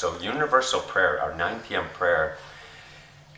So universal prayer, our 9 p.m. prayer,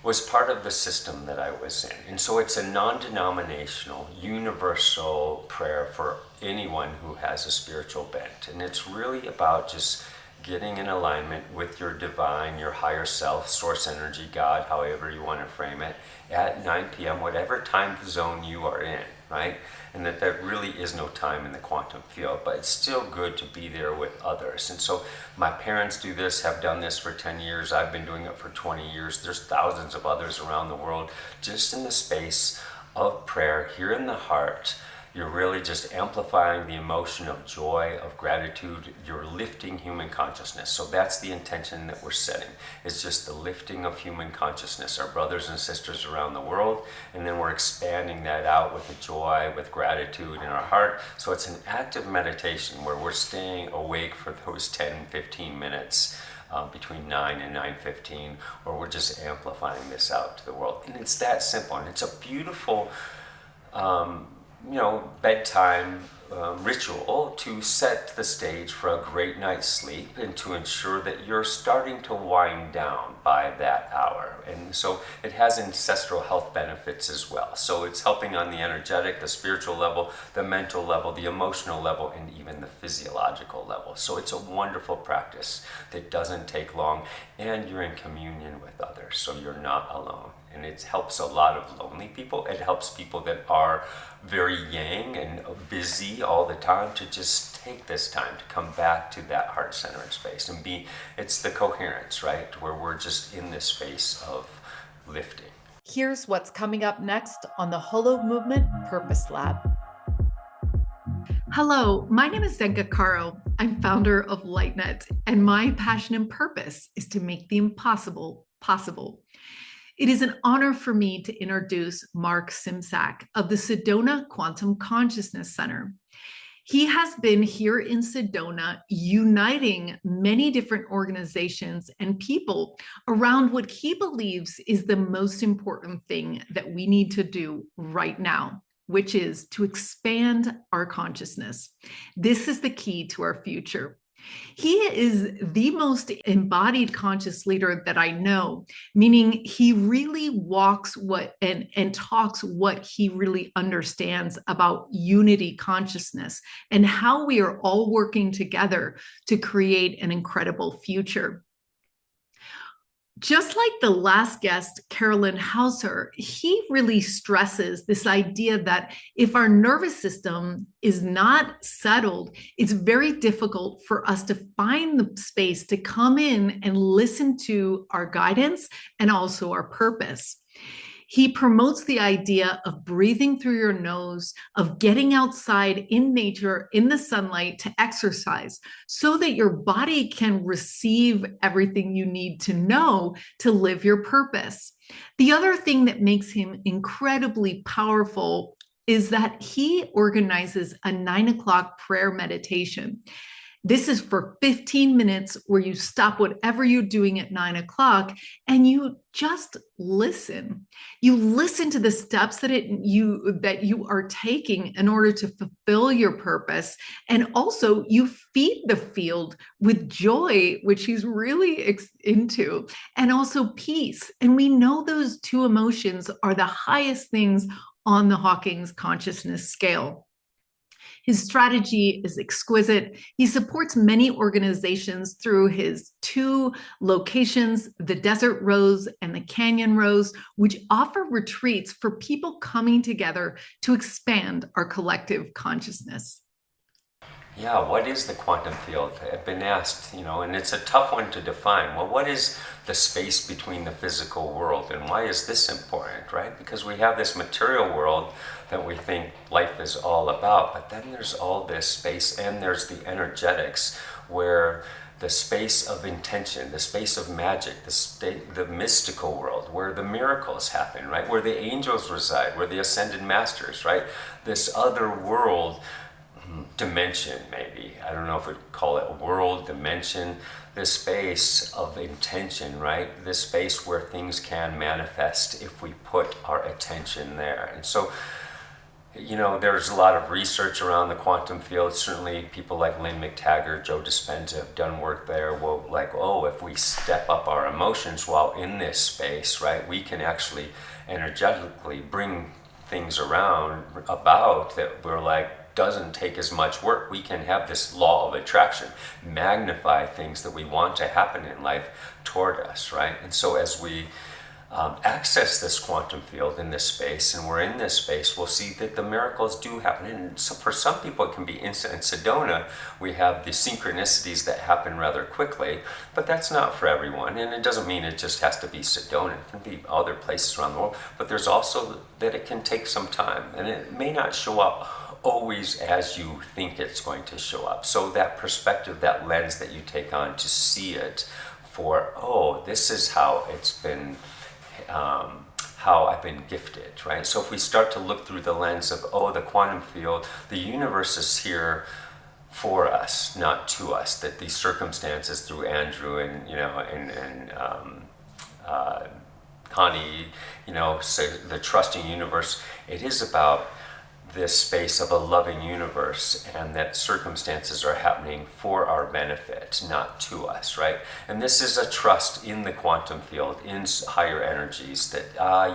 was part of the system that I was in. And so it's a non-denominational, universal prayer for anyone who has a spiritual bent. And it's really about just getting in alignment with your divine, your higher self, source energy, God, however you want to frame it, at 9 p.m., whatever time zone you are in, right? And that there really is no time in the quantum field, but it's still good to be there with others. And so my parents do this, have done this for 10 years. I've been doing it for 20 years. There's thousands of others around the world, just in the space of prayer, here in the heart. You're really just amplifying the emotion of joy, of gratitude. You're lifting human consciousness. So that's the intention that we're setting. It's just the lifting of human consciousness, our brothers and sisters around the world. And then we're expanding that out with the joy, with gratitude in our heart. So it's an active meditation where we're staying awake for those 10, 15 minutes between 9 and 9:15, where we're just amplifying this out to the world. And it's that simple. And it's a beautiful bedtime ritual to set the stage for a great night's sleep and to ensure that you're starting to wind down by that hour. And so it has ancestral health benefits as well. So it's helping on the energetic, the spiritual level, the mental level, the emotional level, and even the physiological level. So it's a wonderful practice that doesn't take long, and you're in communion with others, so you're not alone. And it helps a lot of lonely people. It helps people that are very yang and busy all the time to just take this time to come back to that heart-centered space and it's the coherence, right? Where we're just in this space of lifting. Here's what's coming up next on the Holo Movement Purpose Lab. Hello, my name is Zenka. I'm founder of LightNet, and my passion and purpose is to make the impossible possible. It is an honor for me to introduce Mark Szymczak of the Sedona Quantum Consciousness Center. He has been here in Sedona uniting many different organizations and people around what he believes is the most important thing that we need to do right now, which is to expand our consciousness. This is the key to our future. He is the most embodied conscious leader that I know, meaning he really walks and talks what he really understands about unity consciousness and how we are all working together to create an incredible future. Just like the last guest, Carolyn Hauser, he really stresses this idea that if our nervous system is not settled, it's very difficult for us to find the space to come in and listen to our guidance and also our purpose. He promotes the idea of breathing through your nose, of getting outside in nature, in the sunlight to exercise so that your body can receive everything you need to know to live your purpose. The other thing that makes him incredibly powerful is that he organizes a 9 o'clock prayer meditation. This is for 15 minutes where you stop whatever you're doing at 9 o'clock and you just listen. You listen to the steps that you are taking in order to fulfill your purpose. And also you feed the field with joy, which he's really into, and also peace. And we know those two emotions are the highest things on the Hawking's consciousness scale. His strategy is exquisite. He supports many organizations through his 2 locations, the Desert Rose and the Canyon Rose, which offer retreats for people coming together to expand our collective consciousness. Yeah, what is the quantum field? I've been asked, and it's a tough one to define. Well, what is the space between the physical world, and why is this important, right? Because we have this material world that we think life is all about, but then there's all this space, and there's the energetics, where the space of intention, the space of magic, the mystical world, where the miracles happen, right? Where the angels reside, where the ascended masters, right? This other world dimension, maybe. I don't know if we'd call it a world, dimension, this space of intention, right? This space where things can manifest if we put our attention there. And so there's a lot of research around the quantum field. Certainly people like Lynn McTaggart, Joe Dispenza have done work there. Well, if we step up our emotions while in this space, right, we can actually energetically bring things about that we're doesn't take as much work. We can have this law of attraction, magnify things that we want to happen in life toward us, right? And so as we access this quantum field in this space, and we're in this space, we'll see that the miracles do happen. And so for some people, it can be instant. In Sedona, we have the synchronicities that happen rather quickly, but that's not for everyone. And it doesn't mean it just has to be Sedona. It can be other places around the world. But there's also that it can take some time, and it may not show up always as you think it's going to show up. So that perspective, that lens that you take on to see it for, this is how it's been, how I've been gifted, right? So if we start to look through the lens of, the quantum field, the universe is here for us, not to us, that these circumstances through Andrew and Connie, so the trusting universe, it is about this space of a loving universe, and that circumstances are happening for our benefit, not to us, right? And this is a trust in the quantum field, in higher energies, that,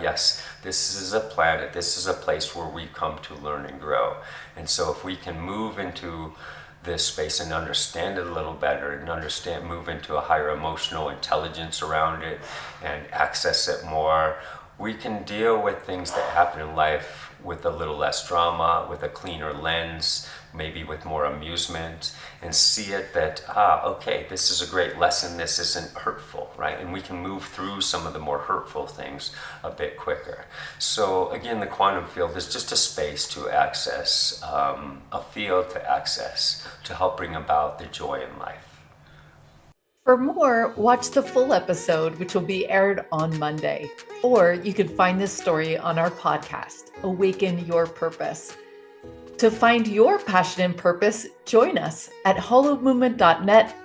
yes, this is a planet, this is a place where we come to learn and grow. And so if we can move into this space and understand it a little better, and move into a higher emotional intelligence around it, and access it more, we can deal with things that happen in life with a little less drama, with a cleaner lens, maybe with more amusement, and see it that, okay, this is a great lesson, this isn't hurtful, right? And we can move through some of the more hurtful things a bit quicker. So again, the quantum field is just a space to access, a field to access, to help bring about the joy in life. For more, watch the full episode, which will be aired on Monday. Or you can find this story on our podcast, Awaken Your Purpose. To find your passion and purpose, join us at hollowmovement.net/